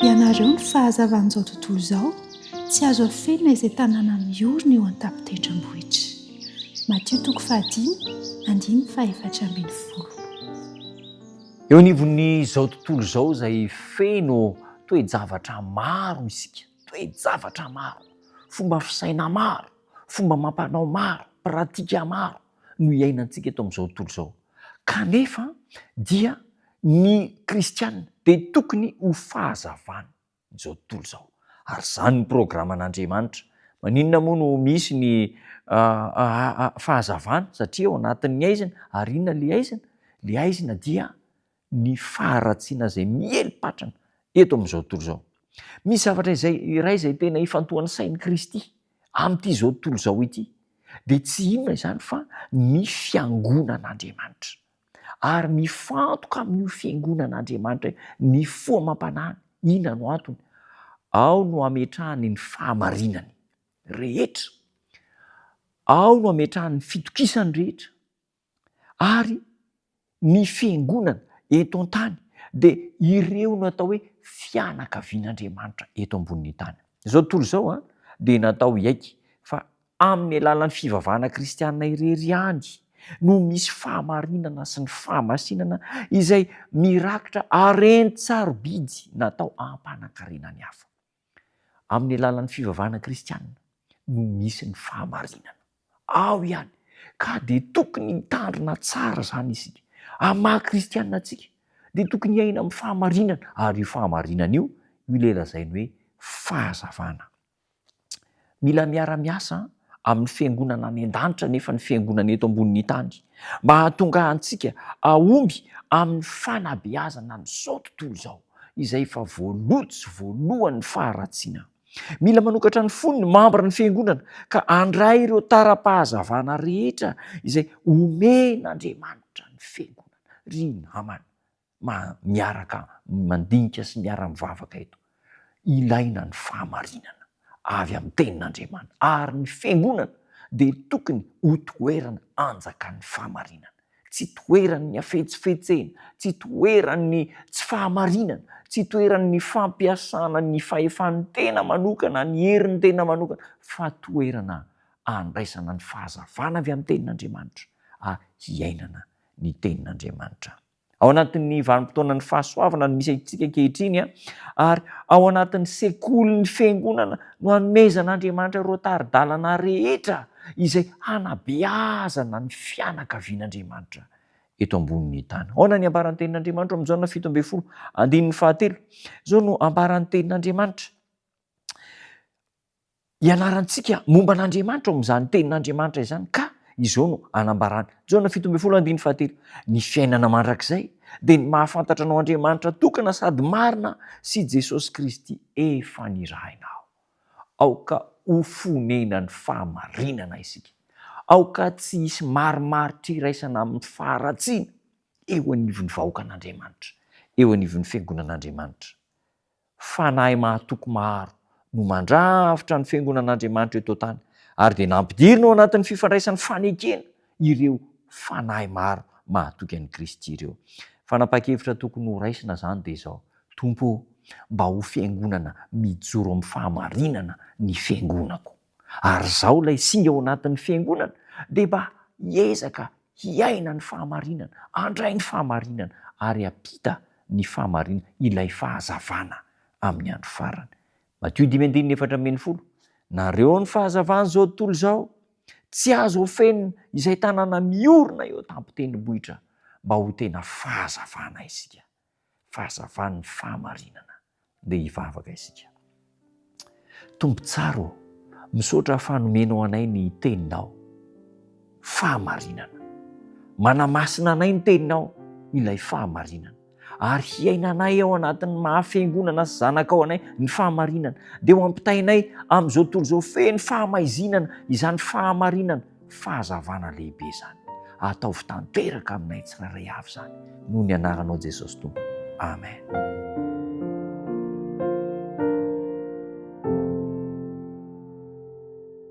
ianareo ny fahazavan'izao tontolo izao tsy azo afelina izay tanàna miorina eo an-tampon-tendrombohitra. Matio 5:1-7. Eo anivon'izao tontolo izao izay feno toe-javatra maro isika, toe-javatra maro, fomba fisaina maro, fomba mampanao maro, pratika maro no iainantsika eto amin'izao tontolo izao. Kanefa dia ny kristianina dia tokony ho fahazavana izao tontolo izao. Ary izany ny programan'Andriamanitra. Maninona moa no misy ny fahazavana? Satria ao anatin'ny aizina, ary inona ilay aizina? Ilay aizina dia ny faharatsiana izay mielipatrana eto amin'izao tontolo izao. Misy zavatra iray izay tena ifantohan'ny sain'i Kristy amin'ity izao tontolo izao ity, dia tsy inona izany fa ny fiangonan'Andriamanitra. Ary mifantoka amin'io fiangonan'Andriamanitra ny foamam-panahiny. Inona no antony? Ao no ametrahany ny fahamarinany rehetra, ao no ametrahany ny fitokisany rehetra, ary ny fiangonana eto an-tany dia ireo no atao hoe fianakavian'Andriamanitra eto ambonin'ny tany. Izao tontolo izao dia natao hiaiky fa amin'ny alalan'ny fivavahana kristianina irery ihany no misy fahamarinana sy ny fahamasinana izay mirakitra aren-tsarobidy natao ampanankarena ny hafa. Amin'ny alalan'ny fivavahana kristianina no misy ny fahamarinana ao ihany, ka dia tokony hitandrina tsara izany isika. Amin'ny maha-kristianina antsika dia tokony hiaina amin'ny fahamarinana, ary io fahamarinana io ilay lazainy hoe fahazavana. Mila miara-miasa amin'ny fiangonana any an-danitra nefa ny fiangonana eto ambonin'ny tany, mba hahatonga antsika ahomby amin'ny fanabeazana n'izao tontolo izao izay efa voalohan'ny faharatsiana. Mila manokatra ny fonony mambra ny fiangonana ka handray ireo tara-pahazavana rehetra izay omen'Andriamanitra ny fiangonana. Ry namana miaraka mandinika sy miara-mivavaka eto, ilaina ny fahamarinana avy amin'ny tenin'Andriamanitra, ary ny fiangonana dia tokony ho toerana anjakan'ny fahamarinana, tsy toeran'ny afetsifetsena, tsy toeran'ny tsy fahamarinana, tsy toeran'ny fampiasana ny fahefan'ny tena manokana, ny herin'ny tena manokana, fa toerana andraisana ny fahazavana avy amin'ny tenin'Andriamanitra ary hiainana ny tenin'Andriamanitra. Ao anatin'ny vanim-potoanan'ny fahasoavana no misy antsika ankehitriny, ary ao anatin'ny sekolin'ny fiangonana no hanomezan'Andriamanitra ireo tari-dalana rehetra izay hanabeazana ny fianakavian'Andriamanitra eto ambonin'ny tany. Ahoana ny ambaran'ny tenin'Andriamanitra amin'ny Jaona 7:7. Izao no ambaran'ny tenin'Andriamanitra. Ianarantsika momba an'Andriamanitra ao amin'izany tenin'Andriamanitra izany, ka izao no anambarany. Jaona 7:7. Ny fiainana mandrakizay dia ny mahafantatra anao Andriamanitra tokana sady marina sy Jesosy Kristy efa nirahinao. Aoka ho fonenan'ny fahamarinana isika. Aoka tsy hisy marimaritra iraisana amin'ny faharatsiana eo anivon'ny vahoakan'Andriamanitra, eo anivon'ny fiangonan'Andriamanitra. Fanahy mahatoky maro no mandrafitra ny fiangonan'Andriamanitra eto an-tany, ary dia nampidirina ao anatin'ny fifandraisan'ny fanekena ireo fanahy maro mahatoky an'i Kristy ireo. Fanapa-kevitra tokony ho raisina izany dia izao: Tompo, mba ho fiangonana mijoro amin'ny fahamarinana ny fiangonako. Ary izao ilay singa ao anatin'ny fiangonana dia mba hiezaka hiaina ny fahamarinana, handray ny fahamarinana, ary hampita ny fahamarinana, ilay fahazavana amin'ny andro farany. Matio 5:4. Nareo ny fahazavana izao tontolo izao tsy azo ofenina izay tanàna miorina eo an-tampon-tendrombohitra, mba ho tena fahazavana isika, fahazavan'ny fahamarinana. Dia hivavaka isika. Tompo tsara, misaotra fanomenao anay ny teninao, fahamarinana. Manamasina anay ny teninao, ilay fahamarinana, ary hiainanay ao anatin'ny mahafiangonana sy zanakao anay ny fahamarinana, dia ho ampitainay amin'izao tontolo izao feno fahamaizinana, izany fahamarinana, fahazavana lehibe izany. Ataovy tanteraka aminay tsirairay avy izany, noho ny anaranao Jesosy Tompo. Amen.